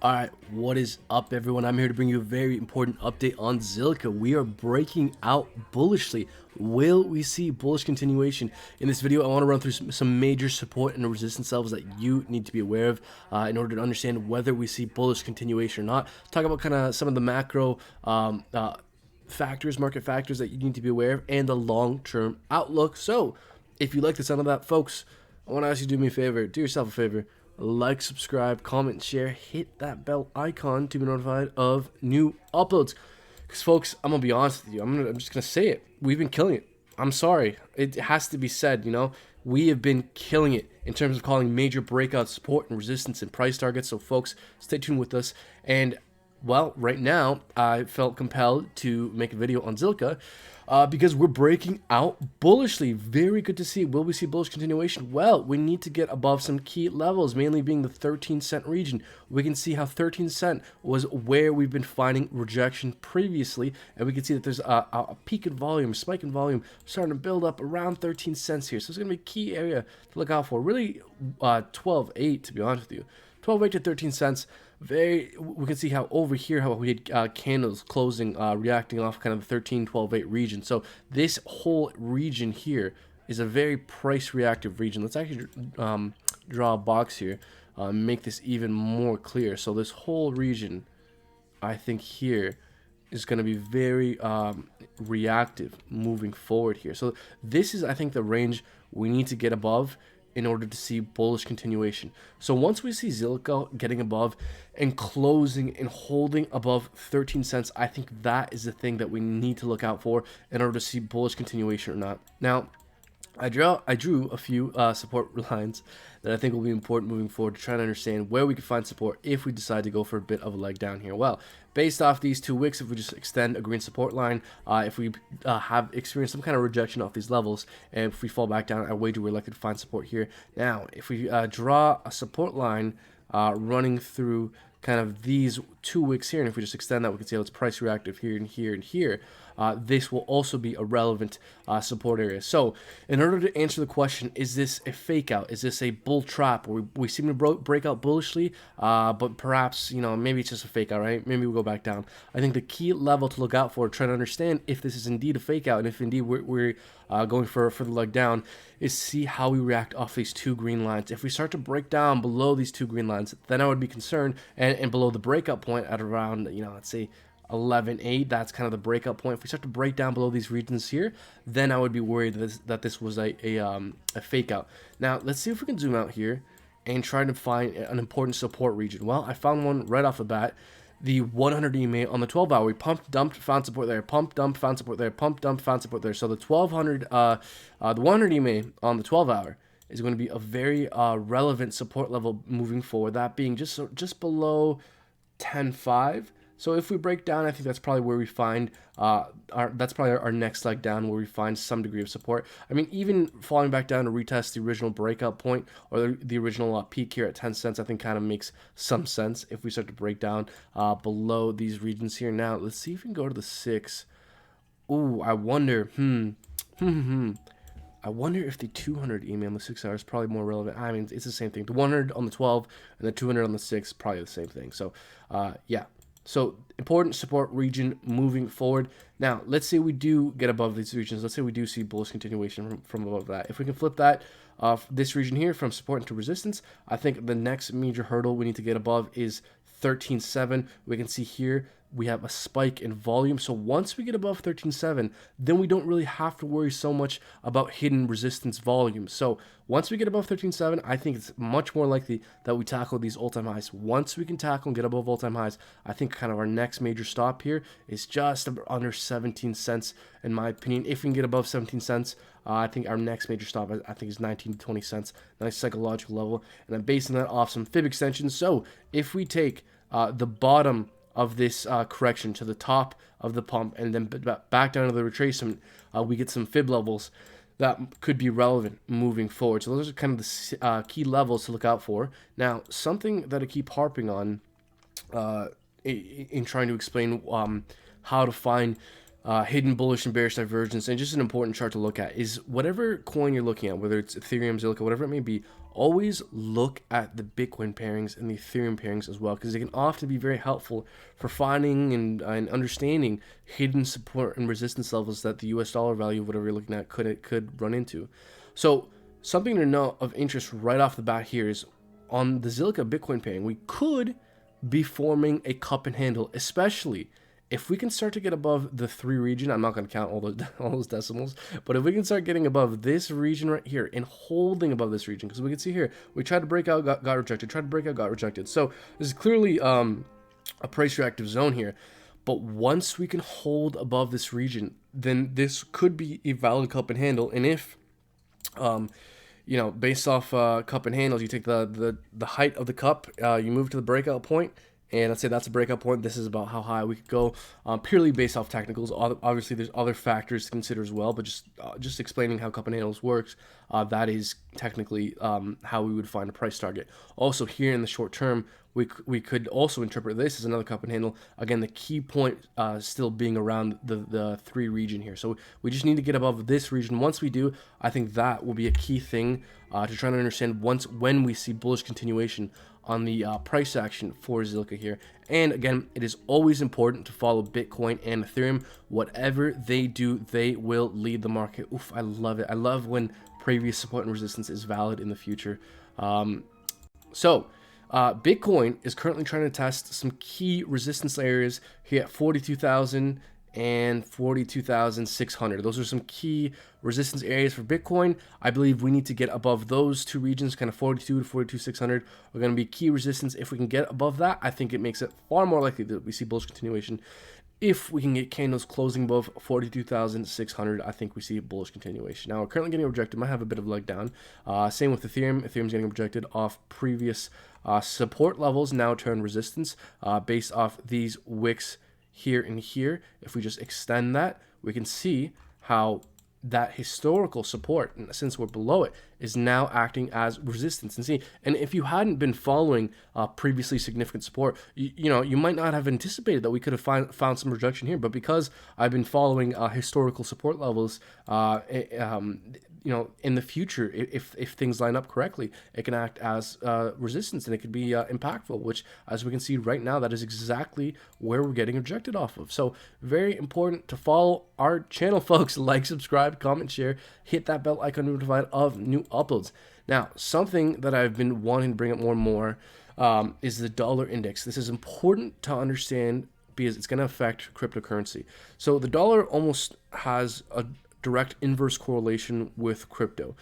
Alright, what is up everyone? I'm here to bring you a very important update on Zilliqa. We are breaking out bullishly. Will we see bullish continuation? In this video, I want to run through some major support and resistance levels that you need to be aware of in order to understand whether we see bullish continuation or not. Talk about kind of some of the macro factors, market factors that you need to be aware of, and the long-term outlook. So, if you like the sound of that, folks, I want to ask you to do me a favor. Do yourself a favor. Like, subscribe, comment, share, hit that bell icon to be notified of new uploads. Because, folks, I'm going to be honest with you. I'm just going to say it. We've been killing it. I'm sorry. It has to be said, you know. We have been killing it in terms of calling major breakout support and resistance and price targets. So, folks, stay tuned with us. And, well, right now, I felt compelled to make a video on Zilliqa because we're breaking out bullishly. Very good to see. Will we see bullish continuation? Well, we need to get above some key levels, mainly being the 13-cent region. We can see how 13 cent was where we've been finding rejection previously, and we can see that there's a peak in volume, spike in volume, starting to build up around 13 cents here. So it's going to be a key area to look out for. Really, 12.8 to be honest with you. 12.8 to 13 cents. We can see how over here how we had candles closing reacting off kind of the 13 12.8 region. So this whole region here is a very price reactive region. Let's actually draw a box here, make this even more clear. So this whole region, I think here, is going to be very reactive moving forward here. So this is, I think, the range we need to get above in order to see bullish continuation. So once we see Zilliqa getting above and closing and holding above 13 cents, I think that is the thing that we need to look out for in order to see bullish continuation or not. Now, I drew a few support lines that I think will be important moving forward to try to understand where we can find support if we decide to go for a bit of a leg down here. Well, based off these 2 wicks, if we just extend a green support line, if we have experienced some kind of rejection off these levels, and if we fall back down, I wager we're likely to find support here. Now, if we draw a support line running through kind of these 2 wicks here, and if we just extend that, we can see how it's price reactive here and here and here. This will also be a relevant support area. So in order to answer the question, is this a fake out? Is this a bull trap where we seem to break out bullishly, but perhaps, you know, maybe it's just a fake out, right? Maybe we'll go back down. I think the key level to look out for, trying to understand if this is indeed a fake out, and if indeed we're going for the leg down, is see how we react off these 2 green lines. If we start to break down below these 2 green lines, then I would be concerned, and below the breakout point at around, you know, let's say 11.8, that's kind of the breakout point. If we start to break down below these regions here, then I would be worried that this was a fake out. Now, let's see if we can zoom out here and try to find an important support region. Well, I found one right off the bat. The 100 EMA on the 12-hour, we pumped, dumped, found support there, pumped, dumped, found support there, pumped, dumped, found support there. So the 100 EMA on the 12-hour is going to be a very relevant support level moving forward. That being just below 10.5. So if we break down, I think that's probably where we find that's probably our next leg down, where we find some degree of support. I mean, even falling back down to retest the original breakout point or the original peak here at 10 cents, I think kind of makes some sense if we start to break down below these regions here. Now, let's see if we can go to the 6. Ooh, I wonder, I wonder if the 200 EMA on the 6 hour is probably more relevant. I mean, it's the same thing. The 100 on the 12 and the 200 on the 6, probably the same thing. So, yeah. So, important support region moving forward. Now, let's say we do get above these regions. Let's say we do see bullish continuation from above that. If we can flip that off this region here from support into resistance, I think the next major hurdle we need to get above is 13.7. We can see here we have a spike in volume. So once we get above 13.7, then we don't really have to worry so much about hidden resistance volume. So once we get above 13.7, I think it's much more likely that we tackle these all-time highs. Once we can tackle and get above all-time highs, I think kind of our next major stop here is just under 17 cents, in my opinion. If we can get above 17 cents, I think our next major stop, I think, is 19 to 20 cents, nice psychological level. And I'm basing that off some fib extensions. So if we take the bottom of this correction to the top of the pump and then back down to the retracement, we get some fib levels that could be relevant moving forward. So those are kind of the key levels to look out for. Now, something that I keep harping on in trying to explain how to find hidden bullish and bearish divergence, and just an important chart to look at, is whatever coin you're looking at, whether it's Ethereum, Zilliqa, whatever it may be, always look at the Bitcoin pairings and the Ethereum pairings as well, because they can often be very helpful for finding and understanding hidden support and resistance levels that the US dollar value, whatever you're looking at, could run into. So something to note of interest right off the bat here is on the Zilliqa Bitcoin pairing, we could be forming a cup and handle, especially if we can start to get above the 3 region. I'm not going to count all those decimals, but if we can start getting above this region right here and holding above this region, because we can see here, we tried to break out, got rejected, tried to break out, got rejected. So this is clearly a price reactive zone here. But once we can hold above this region, then this could be a valid cup and handle. And if you know, based off cup and handles, you take the height of the cup, you move to the breakout point, and let's say that's a breakout point. This is about how high we could go, purely based off technicals. Obviously, there's other factors to consider as well, but just explaining how cup and handles works, that is technically how we would find a price target. Also, here in the short term, we could also interpret this as another cup and handle. Again, the key point still being around the 3 region here. So we just need to get above this region. Once we do, I think that will be a key thing to try to understand when we see bullish continuation on the price action for Zilliqa here. And again, it is always important to follow Bitcoin and Ethereum. Whatever they do, they will lead the market. Oof, I love it. I love when previous support and resistance is valid in the future. Bitcoin is currently trying to test some key resistance areas here at 42,000 and 42,600. Those are some key resistance areas for Bitcoin. I believe we need to get above those 2 regions, kind of 42 to 42,600 are going to be key resistance. If we can get above that, I think it makes it far more likely that we see bullish continuation. If we can get candles closing above 42,600, I think we see a bullish continuation. Now, we're currently getting rejected. Might have a bit of a leg down. Same with Ethereum. Ethereum's getting rejected off previous support levels, now turn resistance based off these wicks here and here. If we just extend that, we can see how that historical support, since we're below it, is now acting as resistance. And if you hadn't been following previously significant support, you might not have anticipated that we could have found some rejection here. But because I've been following historical support levels, in the future, if things line up correctly, it can act as resistance, and it could be impactful, which, as we can see right now, that is exactly where we're getting rejected off of. So very important to follow our channel, folks. Like, subscribe, comment, share, hit that bell icon to be notified of new uploads. Now, something that I've been wanting to bring up more and more is the dollar index. This is important to understand because it's going to affect cryptocurrency. So the dollar almost has a direct inverse correlation with crypto.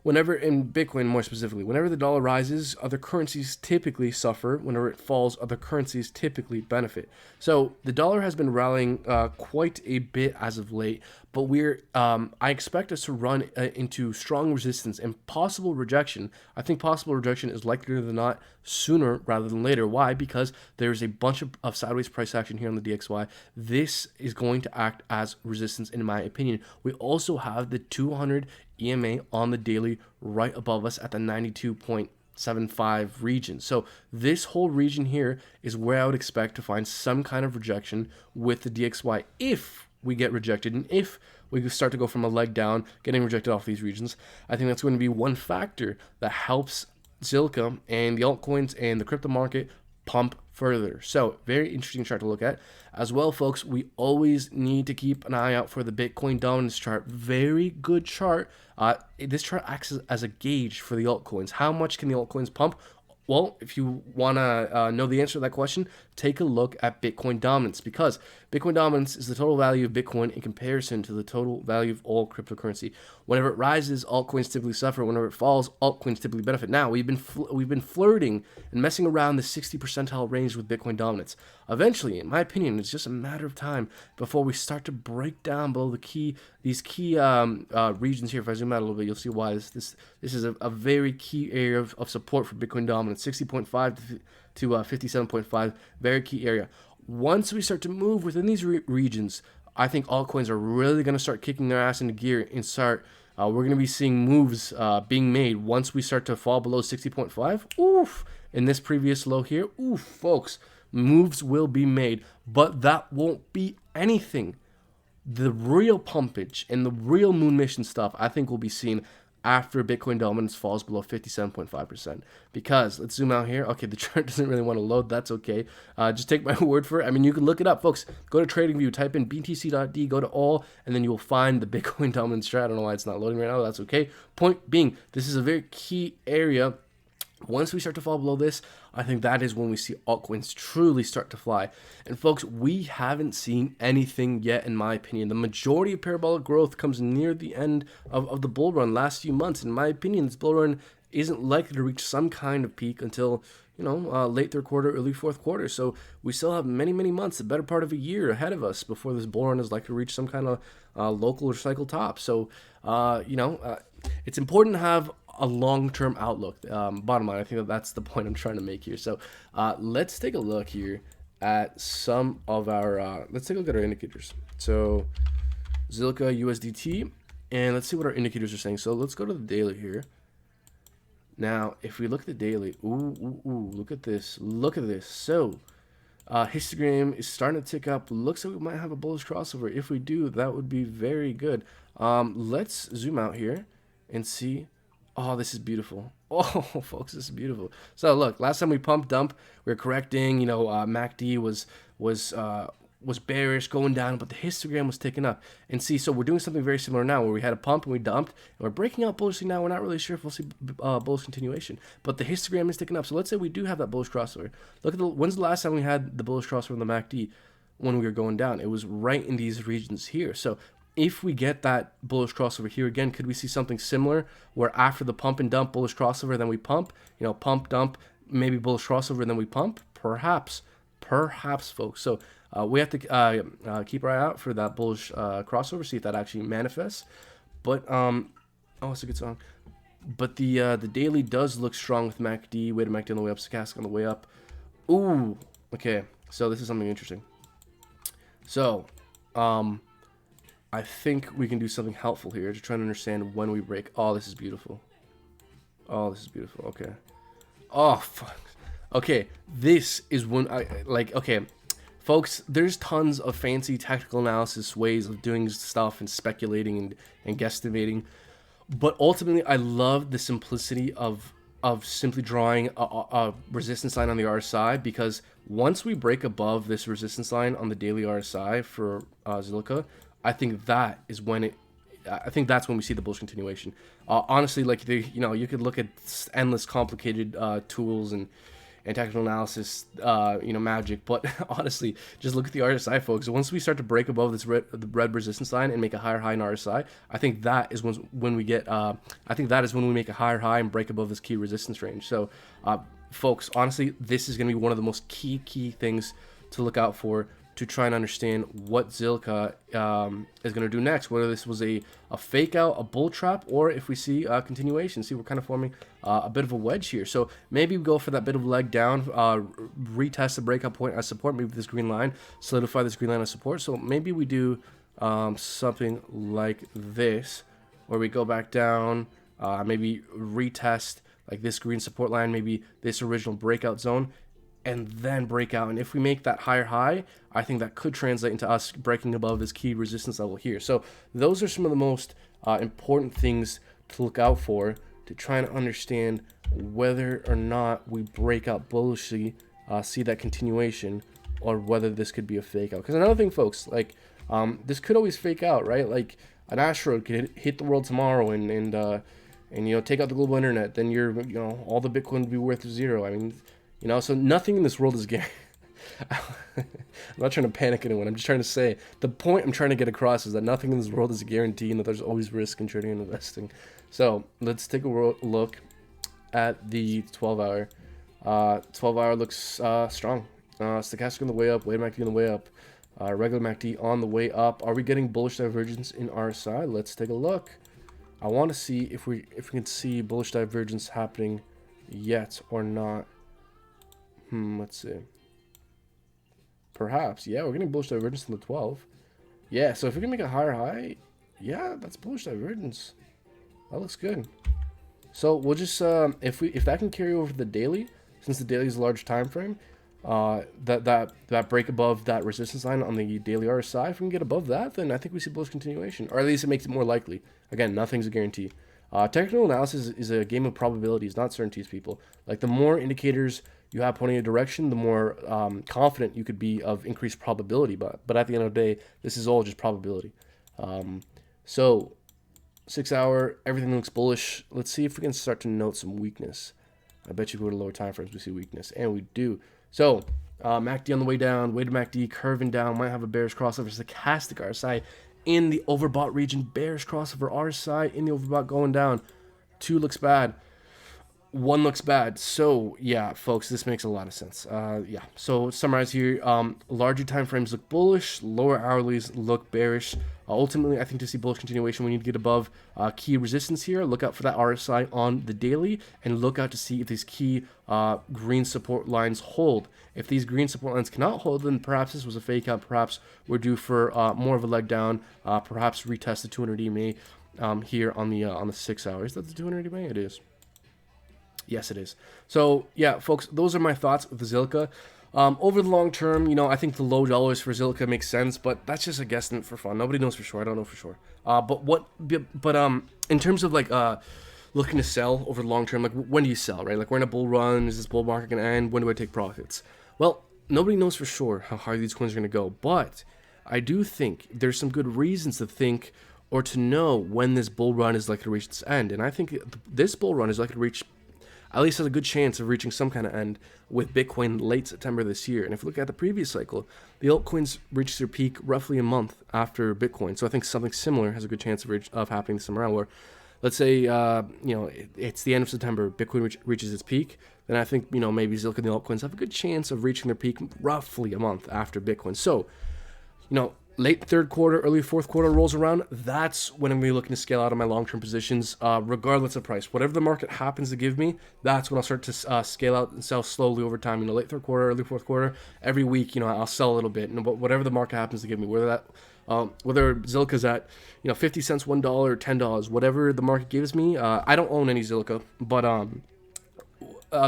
Whenever, in Bitcoin more specifically, whenever the dollar rises, other currencies typically suffer. Whenever it falls, other currencies typically benefit. So the dollar has been rallying quite a bit as of late, but I expect us to run into strong resistance and possible rejection. I think possible rejection is likelier than not sooner rather than later. Why? Because there's a bunch of sideways price action here on the DXY. This is going to act as resistance, in my opinion. We also have the 200 EMA on the daily right above us at the 92.75 region. So this whole region here is where I would expect to find some kind of rejection with the DXY. If we get rejected, and if we start to go from a leg down, getting rejected off these regions, I think that's going to be one factor that helps Zilliqa and the altcoins and the crypto market pump further. So very interesting chart to look at. As well, folks, we always need to keep an eye out for the Bitcoin dominance chart. Very good chart. This chart acts as a gauge for the altcoins. How much can the altcoins pump? Well, if you want to know the answer to that question, take a look at Bitcoin dominance, because Bitcoin dominance is the total value of Bitcoin in comparison to the total value of all cryptocurrency. Whenever it rises, altcoins typically suffer. Whenever it falls, altcoins typically benefit. Now, we've been flirting and messing around the 60 percentile range with Bitcoin dominance. Eventually, in my opinion, it's just a matter of time before we start to break down below these key regions here. If I zoom out a little bit, you'll see why this is a very key area of support for Bitcoin dominance. 60.5 to 57.5, very key area. Once we start to move within these regions, I think altcoins are really going to start kicking their ass into gear and start. We're going to be seeing moves being made once we start to fall below 60.5. Oof! In this previous low here, oof, folks, moves will be made, but that won't be anything. The real pumpage and the real moon mission stuff, I think, will be seen after Bitcoin dominance falls below 57.5%. Because let's zoom out here. Okay, the chart doesn't really want to load. That's okay. Just take my word for it. I mean, you can look it up, folks. Go to TradingView, type in BTC.D, go to all, and then you will find the Bitcoin dominance chart. I don't know why it's not loading right now. That's okay. Point being, this is a very key area. Once we start to fall below this, I think that is when we see altcoins truly start to fly. And folks, we haven't seen anything yet, in my opinion. The majority of parabolic growth comes near the end of the bull run last few months. In my opinion, this bull run isn't likely to reach some kind of peak until, you know, late third quarter, early fourth quarter. So we still have many, many months, the better part of a year ahead of us before this bull run is likely to reach some kind of local or cycle top. So, it's important to have a long-term outlook. Bottom line, I think that's the point I'm trying to make here. So let's take a look here at some of our, let's take a look at our indicators. So Zilliqa USDT, and let's see what our indicators are saying. So let's go to the daily here. Now, if we look at the daily, look at this. Look at this. So histogram is starting to tick up. Looks like we might have a bullish crossover. If we do, that would be very good. Let's zoom out here and see. Oh, this is beautiful. Oh, folks, this is beautiful. So look, last time we pump dump, we were correcting. You know, MACD was bearish, going down, but the histogram was ticking up. And see, so we're doing something very similar now, where we had a pump and we dumped, and we're breaking out bullishly now. We're not really sure if we'll see bullish continuation, but the histogram is ticking up. So let's say we do have that bullish crossover. Look at when's the last time we had the bullish crossover in the MACD? When we were going down, it was right in these regions here. So if we get that bullish crossover here again, could we see something similar where after the pump and dump, bullish crossover, then we pump, you know, pump, dump, maybe bullish crossover, and then we pump? Perhaps, folks. So we have to keep our eye out for that bullish crossover, see if that actually manifests. But, oh, it's a good song. But the daily does look strong with MACD, weighted MACD on the way up, stochastic on the way up. Ooh, okay. So this is something interesting. So, I think we can do something helpful here to try and understand when we break. Oh, this is beautiful. Oh, this is beautiful. Okay. Oh, fuck. Okay, this is when okay, folks, there's tons of fancy tactical analysis ways of doing stuff and speculating and guesstimating. But ultimately, I love the simplicity of simply drawing a resistance line on the RSI, because once we break above this resistance line on the daily RSI for Zilliqa, I think that is when that's when we see the bullish continuation. Honestly, like you know, you could look at endless complicated tools and tactical analysis, you know, magic. But honestly, just look at the RSI, folks. Once we start to break above this the red resistance line and make a higher high in RSI, I think that is when we get. I think that is when we make a higher high and break above this key resistance range. So, folks, honestly, this is going to be one of the most key things to look out for, to try and understand what Zilliqa is going to do next, whether this was a fake out, a bull trap, or if we see a continuation. See, we're kind of forming a bit of a wedge here. So maybe we go for that bit of leg down, retest the breakout point as support, maybe this green line, solidify this green line as support. So maybe we do something like this, where we go back down, maybe retest like this green support line, maybe this original breakout zone, and then break out. And if we make that higher high, I think that could translate into us breaking above this key resistance level here. So those are some of the most important things to look out for to try and understand whether or not we break out bullishly, see that continuation, or whether this could be a fake out. Because another thing, folks, like this could always fake out, right? Like an asteroid could hit the world tomorrow and you know, take out the global internet. Then you know, all the Bitcoin would be worth zero. I mean, you know, so nothing in this world is guaranteed. I'm not trying to panic anyone. I'm just trying to say, the point I'm trying to get across is that nothing in this world is a guarantee, and that there's always risk in trading and investing. So let's take a look at the 12-hour. 12-hour looks strong. Stochastic on the way up, weighted MACD on the way up, regular MACD on the way up. Are we getting bullish divergence in RSI? Let's take a look. I want to see if we can see bullish divergence happening yet or not. Let's see. Perhaps, yeah, we're getting bullish divergence in the 12. Yeah, so if we can make a higher high, yeah, that's bullish divergence. That looks good. So we'll just if that can carry over to the daily, since the daily is a large time frame, that break above that resistance line on the daily RSI, if we can get above that, then I think we see bullish continuation, or at least it makes it more likely. Again, nothing's a guarantee. Technical analysis is a game of probabilities, not certainties, people. Like, the more indicators you have pointing a direction, the more confident you could be of increased probability. But at the end of the day, this is all just probability. So 6 hour, everything looks bullish. Let's see if we can start to note some weakness. I bet you go to lower time frames, we see weakness, and we do. So MACD on the way down, weighted MACD curving down, might have a bearish crossover, stochastic RSI in the overbought region, bearish crossover RSI in the overbought going down. 2 looks bad. 1 looks bad. So yeah, folks, this makes a lot of sense. Yeah, so summarize here. Larger time frames look bullish, lower hourlies look bearish. Ultimately, I think to see bullish continuation, we need to get above key resistance here. Look out for that RSI on the daily, and look out to see if these key green support lines hold. If these green support lines cannot hold, then perhaps this was a fake out. Perhaps we're due for more of a leg down. Perhaps retest the 200 EMA here on the 6 hours. Is that the 200 EMA? It is. Yes, it is. So yeah, folks, those are my thoughts with the Zilliqa. Over the long term, you know, I think the low dollars for Zilliqa makes sense, but that's just a guesstimate for fun. Nobody knows for sure. I don't know for sure. But in terms of like looking to sell over the long term, like when do you sell, right? Like, we're in a bull run. Is this bull market gonna end? When do I take profits? Well, nobody knows for sure how high these coins are gonna go, but I do think there's some good reasons to think or to know when this bull run is likely to reach its end, and I think this bull run is likely to reach, at least has a good chance of reaching some kind of end with Bitcoin late September this year. And if you look at the previous cycle, the altcoins reached their peak roughly a month after Bitcoin. So I think something similar has a good chance of happening this time around, where, let's say, you know, it's the end of September, Bitcoin reaches its peak, then I think, you know, maybe Zilliqa and the altcoins have a good chance of reaching their peak roughly a month after Bitcoin. So, you know, late third quarter, early fourth quarter rolls around, that's when I'm going to be looking to scale out of my long-term positions, regardless of price. Whatever the market happens to give me, that's when I'll start to scale out and sell slowly over time. You know, late third quarter, early fourth quarter, every week, you know, I'll sell a little bit. And whatever the market happens to give me, whether Zilliqa's at, you know, 50 cents, $1, or $10, whatever the market gives me. I don't own any Zilliqa, but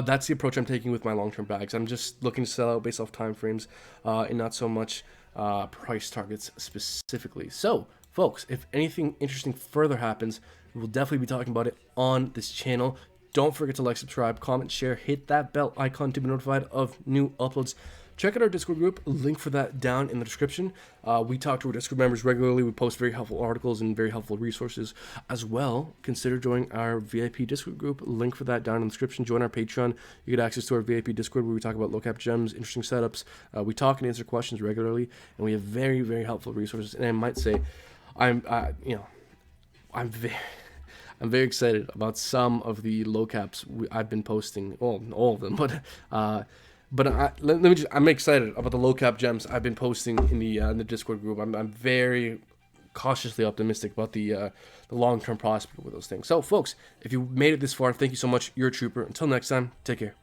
that's the approach I'm taking with my long-term bags. I'm just looking to sell out based off time frames, and not so much price targets specifically. So, folks, if anything interesting further happens, we'll definitely be talking about it on this channel. Don't forget to like, subscribe, comment, share, hit that bell icon to be notified of new uploads. Check out our Discord group, link for that down in the description. We talk to our Discord members regularly. We post very helpful articles and very helpful resources as well. Consider joining our VIP Discord group, link for that down in the description. Join our Patreon. You get access to our VIP Discord where we talk about low cap gems, interesting setups. We talk and answer questions regularly, and we have very, very helpful resources. And I might say, I'm very excited about some of the low caps I've been posting. Well, all of them, but I'm excited about the low cap gems I've been posting in the Discord group. I'm very cautiously optimistic about the long-term prospect with those things. So, folks, if you made it this far, thank you so much. You're a trooper. Until next time, take care.